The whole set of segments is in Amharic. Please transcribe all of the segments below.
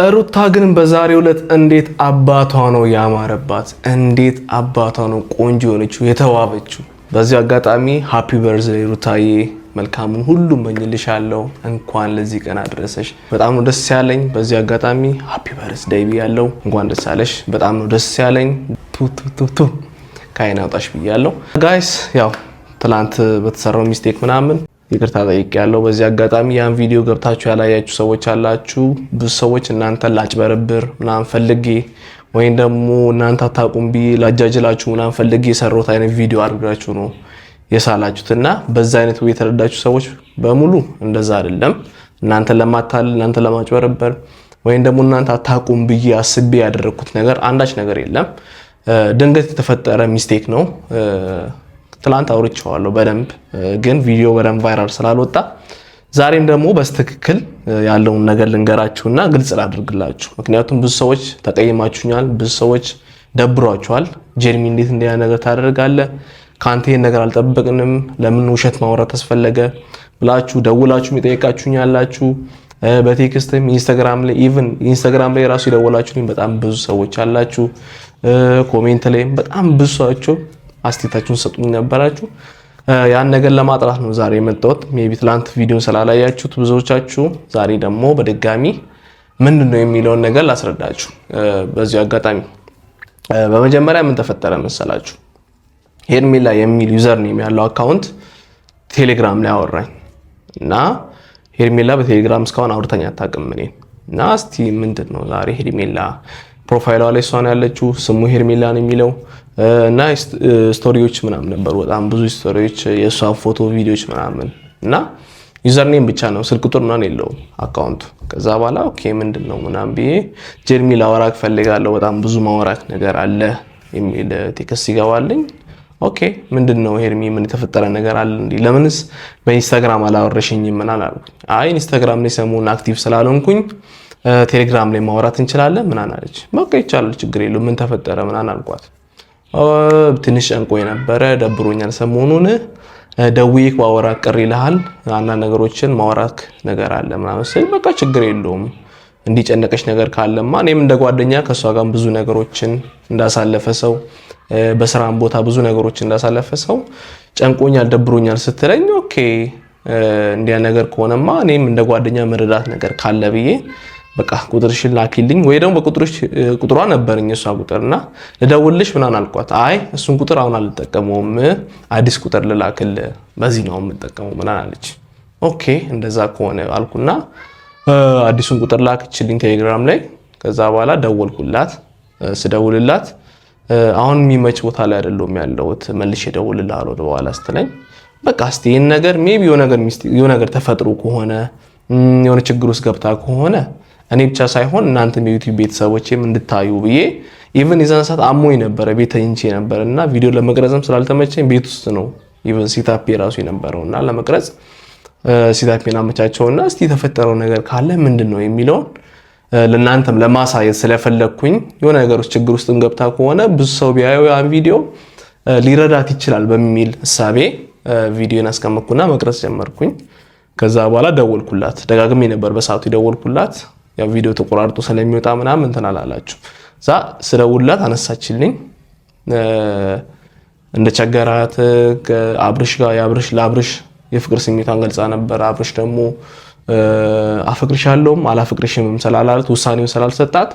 ሩታ ግን በዛሬው ዕለት እንዴት አባቷ ነው ያማረባት፣ እንዴት አባቷ ነው ቆንጆ ሆነችው የተዋበችው። በዚህ አጋጣሚ ሃፒ በርዝዴይ ሩታዬ፣ መልካሙን ሁሉ እመኝልሻለሁ። እንኳን ለዚህ ቀን አደረሰሽ። በጣም ነው ደስ ያለኝ። በዚህ አጋጣሚ ሃፒ በርዝዴይ ብያለሁ። እንኳን ደስ ያለሽ። በጣም ነው ደስ ያለኝ። ቱ ካይና አውጣሽ ብያለሁ። ጋይስ ያው ትላንት በተሰራው ሚስቴክ ምናምን ይቅርታ ጠይቄያለሁ። በዚህ አጋጣሚ ያን ቪዲዮ ገብታችሁ ያላያችሁ ሰዎች አላችሁ። ብዙ ሰዎች እናንተን ላጭበረብር ምናምን ፈልጌ ወይም ደግሞ እናንተ አታውቁም ብዬ ላጃጅላችሁ ምናምን ፈልጌ የሰራሁት አይነት ቪዲዮ አድርጋችሁ ነው የሳላችሁትና በዛ አይነት ወይ የተረዳችሁ ሰዎች በሙሉ እንደዛ አይደለም። እናንተን ለማታለል እናንተን ለማጭበረበር ወይም ደግሞ እናንተ አታውቁም ብዬ አስቤ ያደረኩት ነገር አንዳች ነገር የለም። ድንገት የተፈጠረ ሚስቴክ ነው። ትላንት አውርቼዋለሁ በደንብ ግን ቪዲዮ በደንብ ቫይራል ስላልወጣ ዛሬም ደግሞ በስተክክል ያለውን ነገር ልንገራችሁና ግልጽ ላድርግላችሁ። ምክንያቱም ብዙ ሰዎች ተቀይማችሁኛል፣ ብዙ ሰዎች ደብሯችኋል። ጀርሚ እንዴት እንዲያ ነገር ታደርጋለህ? ካንተ ይሄን ነገር አልጠበቅንም፣ ለምን ውሸት ማውራት ተስፈለገ ብላችሁ ደውላችሁ የሚጠይቃችሁኛላችሁ። በቴክስትም ኢንስታግራም ላይ ኢቭን ኢንስታግራም ላይ ራሱ ይደውላችሁኝ በጣም ብዙ ሰዎች አላችሁ። ኮሜንት ላይም በጣም ብዙ ሰዎች አስቴታችሁን ሰጡኝ ነበራችሁ። ያን ነገር ለማጥራት ነው ዛሬ የመጣሁት። ሜቢ ትላንት ቪዲዮን ስላላያችሁት ብዙዎቻችሁ፣ ዛሬ ደግሞ በድጋሚ ምንድነው የሚለውን ነገር ላስረዳችሁ። በዚህ አጋጣሚ በመጀመሪያ ምን ተፈጠረ መሰላችሁ? ሄርሜላ የሚል ዩዘር ኔም ያለው አካውንት ቴሌግራም ላይ አወራኝ እና ሄርሜላ በቴሌግራም እስካሁን አውርተኛ አታውቅም እኔን እና እስቲ ምንድነው ዛሬ ሄርሜላ ፕሮፋይሏ ላይ እሷ ነው ያለችው፣ ስሙ ሄርሜላ ነው የሚለው እና ስቶሪዎች ምናምን ነበሩ። በጣም ብዙ ስቶሪዎች፣ የሷ ፎቶ፣ ቪዲዮዎች ምናምን እና ዩዘር ኔም ብቻ ነው፣ ስልክ ቁጥር ምናምን የለውም አካውንቱ። ከዛ በኋላ ኦኬ ምንድነው ምናምን ብዬ ጀርሚ ላወራክ ፈልጋለሁ፣ በጣም ብዙ ማወራክ ነገር አለ የሚል ቴክስት ይገባልኝ። ኦኬ ምንድነው ሄርሚ፣ ምን የተፈጠረ ነገር አለ እንዴ? ለምንስ በኢንስታግራም አላወረሽኝም? ምናምን አልኩኝ። አይ ኢንስታግራም ላይ ሰሞኑን አክቲቭ ስላልሆንኩኝ ቴሌግራም ላይ ማውራት እንችላለን ምናምን አለች። በቃ ይቻላል፣ ችግር የለውም፣ ምን ተፈጠረ ምናምን አልኳት። ትንሽ ጨንቆኝ ነበረ፣ ደብሮኛል ሰሞኑን፣ ደውዬ ባወራክ ቅር ይልሃል፣ አንዳንድ ነገሮችን ማውራክ ነገር አለ ምናምን ስል በቃ ችግር የለውም፣ እንዲጨነቀሽ ነገር ካለማ እኔም እንደ ጓደኛ ከሷ ጋር ብዙ ነገሮችን እንዳሳለፈ ሰው፣ በስራም ቦታ ብዙ ነገሮችን እንዳሳለፈ ሰው ጨንቆኛል፣ ደብሮኛል ስትለኝ ኦኬ እንዲያ ነገር ከሆነማ እኔም እንደ ጓደኛ መረዳት ነገር ካለ ብዬ በቃ ቁጥርሽን ላኪልኝ ወይ ደግሞ ቁጥሯ ነበርኝ እሷ ቁጥርና ልደውልሽ ምናምን አልኳት። አይ እሱን ቁጥር አሁን አልተጠቀመውም፣ አዲስ ቁጥር ልላክል፣ በዚህ ነው የምጠቀመው ምናምን አለች። ኦኬ እንደዛ ከሆነ አልኩና አዲሱን ቁጥር ላክችልኝ ቴሌግራም ላይ። ከዛ በኋላ ደወልኩላት። ስደውልላት አሁን የሚመች ቦታ ላይ አይደለም ያለሁት፣ መልሼ እደውልልሃለሁ ወደ በኋላ ስትለኝ በቃ እስቲ ይሄን ነገር ሜቢ የሆነ ነገር ተፈጥሮ ከሆነ የሆነ ችግር ውስጥ ገብታ ከሆነ እኔ ብቻ ሳይሆን እናንተም የዩቲዩብ ቤተሰቦችም እንድታዩ ብዬ ኢቭን የዛን ሰዓት አሞኝ ነበረ፣ ቤት ተኝቼ ነበርና ቪዲዮ ለመቅረጽም ስላልተመቸኝ ቤት ውስጥ ነው ኢቭን ሲታፕ ራሱ የነበረውና ለመቅረጽ ሲታፕና አመቻቸውና እስቲ የተፈጠረው ነገር ካለ ምንድነው የሚለውን ለእናንተም ለማሳየት ስለፈለኩኝ የሆነ ነገር ውስጥ ችግር ውስጥ ገብታ ከሆነ ብዙ ሰው ቢያየው ያን ቪዲዮ ሊረዳት ይችላል በሚል እሳቤ ቪዲዮን አስቀመጥኩና መቅረጽ ጀመርኩኝ። ከዛ በኋላ ደወልኩላት። ደጋግሜ ነበር በሰዓቱ ደወልኩላት። ያው ቪዲዮ ተቆራርጦ ስለሚወጣ ምናምን እንትን አላላችሁ። ዛ ስደውልላት አነሳችልኝ። እንደቸገራት አብርሽ ጋር ለአብርሽ የፍቅር ስሜቷን ገልጻ ነበር። አብርሽ ደግሞ አፈቅርሻለሁም አላፈቅርሽም ስላላላት ውሳኔውን ስላልሰጣት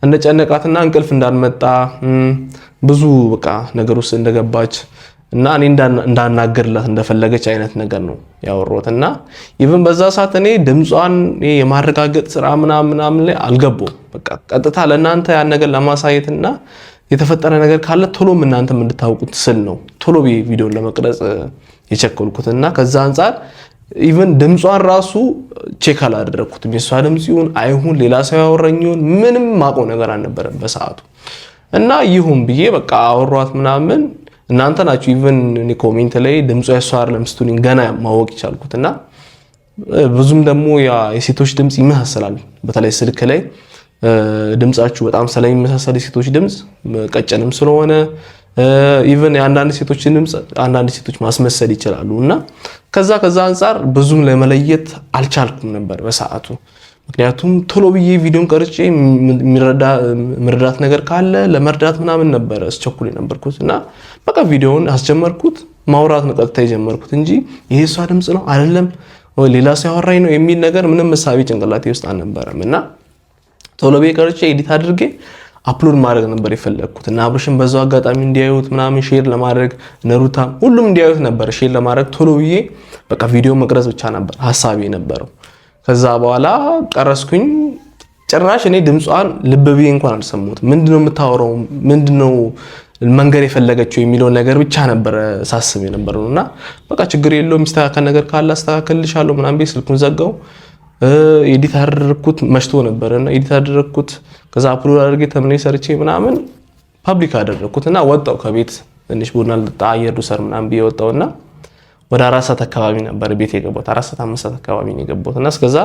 እንደጨነቃትና እንቅልፍ እንዳልመጣ ብዙ በቃ ነገር ውስጥ እንደገባች እና እኔ እንዳናገርላት እንደፈለገች አይነት ነገር ነው ያወራሁትና ኢቭን በዛ ሰዓት እኔ ድምጿን የማረጋገጥ ስራ ምናምን ላይ አልገባም። በቃ ቀጥታ ለእናንተ ያን ነገር ለማሳየትና የተፈጠረ ነገር ካለ ቶሎም እናንተም እንድታውቁት ስል ነው ቶሎ ቪዲዮን ለመቅረጽ የቸኮልኩትና ከዛ አንፃር ኢቭን ድምጿን ራሱ ቼክ አላደረኩትም። የሷ ድምጽ ይሁን አይሁን ሌላ ሰው ያወራኝ ይሁን ምንም ማቆ ነገር አልነበረም በሰዓቱ እና ይሁን ብዬ በቃ አወራኋት ምናምን። እናንተ ናችሁ ኢቭን እኔ ኮሜንት ላይ ድምጹ ያሷር ለምስቱን ገና ማወቅ ይቻልኩትና ብዙም ደግሞ የሴቶች ድምጽ ይመሳሰላል። በተለይ ስልክ ላይ ድምጻችሁ በጣም ስለሚመሳሰል የሴቶች ድምጽ ቀጨንም ስለሆነ ኢቭን የአንዳንድ ሴቶችን ድምጽ አንዳንድ ሴቶች ማስመሰል ይችላሉና ከዛ አንፃር ብዙም ለመለየት አልቻልኩም ነበር በሰዓቱ። ምክንያቱም ቶሎ ብዬ ቪዲዮን ቀርጬ የሚረዳት ነገር ካለ ለመርዳት ምናምን ነበር አስቸኩል የነበርኩት እና በቃ ቪዲዮውን አስጀመርኩት ማውራት ነው ቀጥታ የጀመርኩት እንጂ ይሄ እሷ ድምጽ ነው አይደለም ወይ ሌላ ሰው ያወራኝ ነው የሚል ነገር ምንም መሳቢ ጭንቅላቴ ውስጥ አልነበረም እና ቶሎ ብዬ ቀርጬ ኤዲት አድርጌ አፕሎድ ማድረግ ነበር የፈለኩት እና አብርሽን በዛው አጋጣሚ እንዲያዩት ምናምን ሼር ለማድረግ ነሩታ ሁሉም እንዲያዩት ነበር ሼር ለማድረግ ቶሎ ብዬ በቃ ቪዲዮ መቅረጽ ብቻ ነበር ሐሳቤ ነበረው። ከዛ በኋላ ቀረስኩኝ። ጭራሽ እኔ ድምጿን ልብ ብዬ እንኳን አልሰማሁት። ምንድነው የምታወራው ምንድነው መንገር የፈለገችው የሚለው ነገር ብቻ ነበር ሳስብ የነበረውና በቃ ችግር የለውም የሚስተካከል ነገር ካለ አስተካክልልሻለሁ ምናምን ቤት ስልኩን ዘጋው። ኤዲት አደረኩት መሽቶ ነበርና ኤዲት አደረኩት። ከዛ አፕሎድ አድርጌ ተምኔል ሰርቼ ምናምን ፐብሊክ አደረኩትና ወጣው ከቤት ትንሽ ቡና ልጠጣ አየር ልውሰድ ምናምን ብዬ ወጣውና ወደ 4 ሰዓት አካባቢ ነበር ቤት የገባሁት 4 ሰዓት 5 ሰዓት አካባቢ ነው የገባሁትና እስከዛ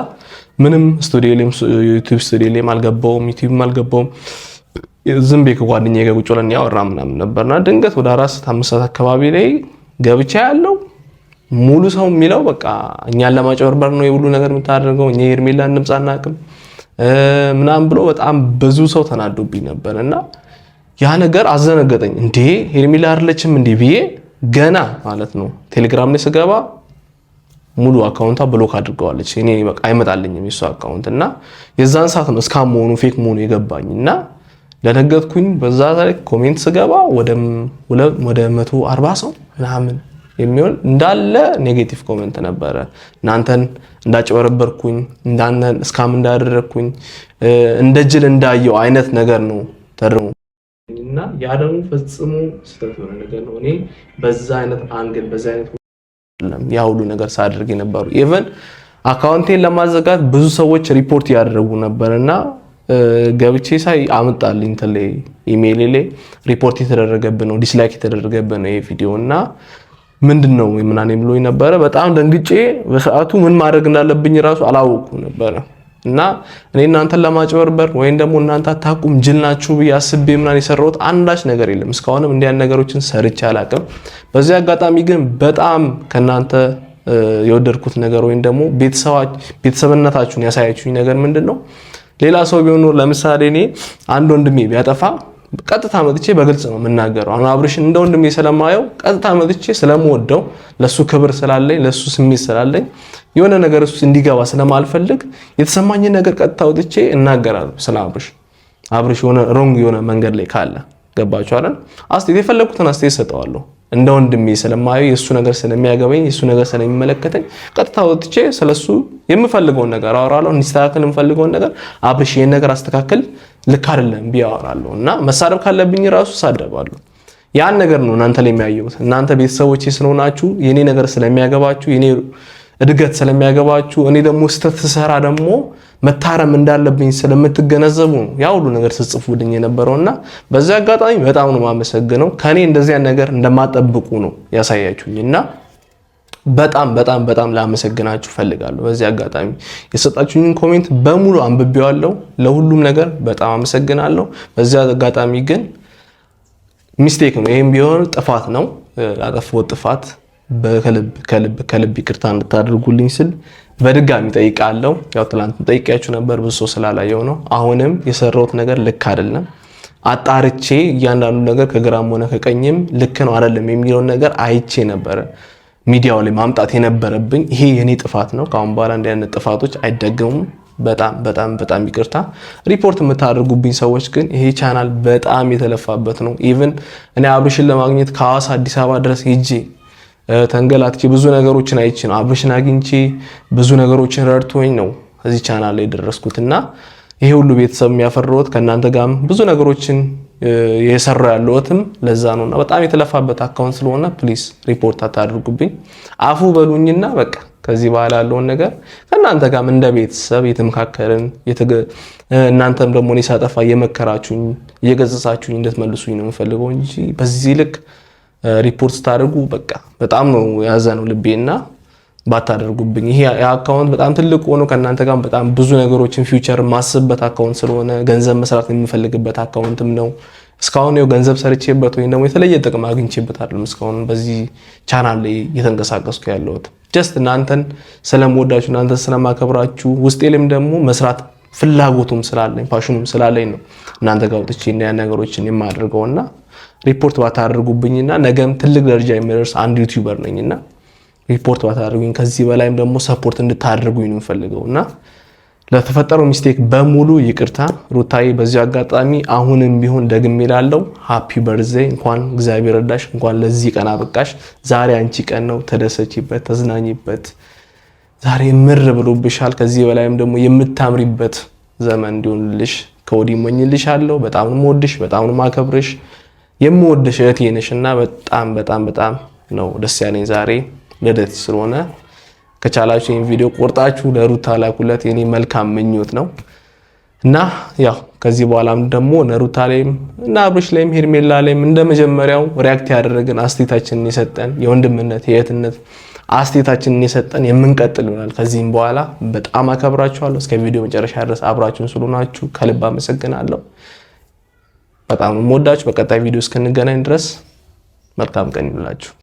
ምንም ስቱዲዮ ላይም ዩቲዩብ ስቱዲዮ ላይም አልገባሁም ዩቲዩብም አልገባሁም። ዝም ብዬ ከጓደኛዬ ጋር ቁጭ ብለን ያወራ ምናምን ነበርና ድንገት ወደ 4 ሰዓት 5 ሰዓት አካባቢ ላይ ገብቻ ያለው ሙሉ ሰው የሚለው በቃ እኛን ለማጭበርበር ነው የሁሉ ነገር የምታደርገው እኛ ሄርሜላን ድምጽ አናውቅም ምናምን ብሎ በጣም ብዙ ሰው ተናዶብኝ ነበርና ያ ነገር አዘነገጠኝ። እንዴ ሄርሜላ አይደለችም እንዴ ብዬ ገና ማለት ነው ቴሌግራም ላይ ስገባ ሙሉ አካውንቷ ብሎክ አድርገዋለች። እኔ በቃ አይመጣልኝም የሷ አካውንት እና የዛን ሰዓት ነው ስካም መሆኑ ፌክ መሆኑ የገባኝና ለነገጥኩኝ። በዛ ላይ ኮሜንት ስገባ ወደ 140 ሰው ምናምን የሚሆን እንዳለ ኔጌቲቭ ኮሜንት ነበረ። እናንተን እንዳጭበረበርኩኝ እንዳንተን ስካም እንዳደረኩኝ እንደ ጅል እንዳየው አይነት ነገር ነው ተደረሙ እና ያ ደግሞ ፈጽሞ ስህተት የሆነ ነገር ነው። እኔ በዛ አይነት አንግል በዛ አይነት ያ ሁሉ ነገር ሳደርግ የነበሩ ኢቨን አካውንቴን ለማዘጋት ብዙ ሰዎች ሪፖርት ያደረጉ ነበርና ገብቼ ሳይ አመጣልኝ ተለ ኢሜል ላይ ሪፖርት የተደረገብን ነው ዲስላይክ የተደረገብን ነው ይሄ ቪዲዮና ምንድነው ምናምን ብሎኝ ነበር። በጣም ደንግጬ በሰዓቱ ምን ማድረግ እንዳለብኝ ራሱ አላወኩም ነበር እና እኔ እናንተን ለማጭበርበር ወይም ደግሞ እናንተ አታቁም ጅል ናችሁ ብዬ አስቤ ምናምን የሰራሁት አንዳች ነገር የለም። እስካሁንም እንዲያን ነገሮችን ሰርቼ አላቅም። በዚህ አጋጣሚ ግን በጣም ከናንተ የወደድኩት ነገር ወይም ደግሞ ቤተሰብነታችሁን ያሳያችሁኝ ነገር ምንድነው ሌላ ሰው ቢሆን ለምሳሌ እኔ አንድ ወንድሜ ቢያጠፋ ቀጥታ መጥቼ በግልጽ ነው የምናገረው። አሁን አብርሽን እንደ ወንድሜ ስለማየው ቀጥታ መጥቼ ስለምወደው ለሱ ክብር ስላለኝ ለሱ ስሜት ስላለኝ የሆነ ነገር እሱ እንዲገባ ስለማልፈልግ የተሰማኝን ነገር ቀጥታ ወጥቼ እናገራለሁ ስለ አብርሽ የሆነ ሮንግ የሆነ መንገድ ላይ ካለ ገባችሁ አይደል? አስተያየት የፈለኩትን አስተያየት ሰጠዋለሁ እንደ ወንድሜ ስለማየው የሱ ነገር ስለሚያገበኝ የሱ ነገር ስለሚመለከተኝ ቀጥታ ወጥቼ ስለሱ የምፈልገውን ነገር አወራለሁ። እንዲስተካከል የምፈልገውን ነገር አብርሽ ይሄን ነገር አስተካክል ልክ አይደለም ቢያወራለሁ እና መሳደብ ካለብኝ ራሱ ሳደባለሁ። ያን ነገር ነው እናንተ ላይ የሚያየውት። እናንተ ቤተሰቦቼ ስለሆናችሁ የኔ ነገር ስለሚያገባችሁ የኔ እድገት ስለሚያገባችሁ እኔ ደግሞ ስህተት ስሰራ ደግሞ መታረም እንዳለብኝ ስለምትገነዘቡ ነው ያ ሁሉ ነገር ስጽፉልኝ የነበረውና በዚህ አጋጣሚ በጣም ነው ማመሰግነው። ከኔ እንደዚህ አይነት ነገር እንደማጠብቁ ነው ያሳያችሁኝና በጣም ላመሰግናችሁ ፈልጋለሁ። በዚህ አጋጣሚ የሰጣችሁኝን ኮሜንት በሙሉ አንብቤዋለሁ። ለሁሉም ነገር በጣም አመሰግናለሁ። በዚህ አጋጣሚ ግን ሚስቴክ ነው ይሄም ቢሆን ጥፋት ነው ያጠፋው ጥፋት ከልብ ይቅርታ እንድታደርጉልኝ ስል በድጋሚ ጠይቃለሁ። ያው ትላንት ጠይቄያችሁ ነበር ብዙ ሰው ስላላየው ነው። አሁንም የሰራሁት ነገር ልክ አይደለም አጣርቼ እያንዳንዱ ነገር ከግራም ሆነ ከቀኝም ልክ ነው አይደለም የሚለው ነገር አይቼ ነበር ሚዲያው ላይ ማምጣት የነበረብኝ። ይሄ የኔ ጥፋት ነው። ካሁን በኋላ እንዲህ አይነት ጥፋቶች አይደገሙም። በጣም ይቅርታ። ሪፖርት የምታደርጉብኝ ሰዎች ግን ይሄ ቻናል በጣም የተለፋበት ነው። ኢቭን እኔ አብርሽን ለማግኘት ከሐዋሳ አዲስ አበባ ድረስ ሄጄ ተንገላትቼ ብዙ ነገሮችን አይቼ ነው አብርሽን አግኝቼ ብዙ ነገሮችን ረድቶኝ ነው እዚህ ቻናል ላይ ደረስኩትና ይሄ ሁሉ ቤተሰብ የሚያፈራውት ከናንተ ጋርም ብዙ ነገሮችን የሰራው ያለውትም ለዛ ነውና በጣም የተለፋበት አካውንት ስለሆነ ፕሊዝ ሪፖርት አታድርጉብኝ። አፉ በሉኝና በቃ ከዚህ በኋላ ያለውን ነገር ከናንተ ጋርም እንደ ቤተሰብ የተመካከርን እናንተም ደግሞ እኔ ሳጠፋ የመከራችሁኝ የገጸጻችሁኝ እንድትመልሱኝ ነው የምፈልገው እንጂ በዚህ ልክ ሪፖርት ስታደርጉ በቃ በጣም ነው ያዘነው ልቤና ባታደርጉብኝ። ይሄ አካውንት በጣም ትልቅ ሆኖ ከናንተ ጋር በጣም ብዙ ነገሮችን ፊውቸር ማስበበት አካውንት ስለሆነ ገንዘብ መስራት የሚፈልግበት አካውንትም ነው። እስካሁን ነው ገንዘብ ሰርቼበት ወይ ደግሞ የተለየ ጥቅም አግኝቼበት አይደለም እስካሁን በዚህ ቻናል ላይ እየተንቀሳቀስኩ ያለሁት። ጀስት እናንተን ስለምወዳችሁ እናንተን ስለማከብራችሁ ውስጤ ላይም ደግሞ መስራት ፍላጎቱም ስላለኝ ፓሽኑም ስላለኝ ነው እናንተ ጋር ወጥቼ እና ነገሮችን የማደርገውና ሪፖርት ባታደርጉብኝና ነገም ትልቅ ደረጃ የሚደርስ አንድ ዩቲዩበር ነኝና ሪፖርት ባታደርጉኝ ከዚህ በላይም ደግሞ ሰፖርት እንድታደርጉኝ ነው ፈልገውና ለተፈጠረው ሚስቴክ በሙሉ ይቅርታ ሩታዬ በዚህ አጋጣሚ አሁንም ቢሆን ደግሜ እላለሁ ሃፒ በርዝዴይ እንኳን እግዚአብሔር ረዳሽ እንኳን ለዚህ ቀን አበቃሽ ዛሬ አንቺ ቀን ነው ተደሰቺበት ተዝናኚበት ዛሬ ምር ብሎብሻል ከዚህ በላይም ደግሞ የምታምሪበት ዘመን እንዲሆንልሽ ከወዲህ እመኝልሻለሁ በጣም ነው የምወድሽ በጣም ነው የማከብርሽ የምወድሽ እህቴ ነሽና በጣም ነው ደስ ያለኝ ዛሬ ልደት ስለሆነ ከቻላችሁ ይሄን ቪዲዮ ቆርጣችሁ ለሩታ ላኩለት የኔ መልካም ምኞት ነው እና ያው ከዚህ በኋላም ደግሞ ነሩታ ላይም እና አብርሽ ላይም ሄርሜላ ላይም እንደመጀመሪያው ሪአክት ያደረግን አስቴታችንን የሰጠን የወንድምነት የእህትነት አስቴታችንን የሰጠን የምንቀጥል ይሆናል ከዚህም በኋላ በጣም አከብራችኋለሁ እስከ ቪዲዮ መጨረሻ ድረስ አብራችሁን ስለሆናችሁ ከልብ አመሰግናለሁ በጣም ወዳችሁ በቀጣይ ቪዲዮ እስከንገናኝ ድረስ መልካም ቀን ይሁንላችሁ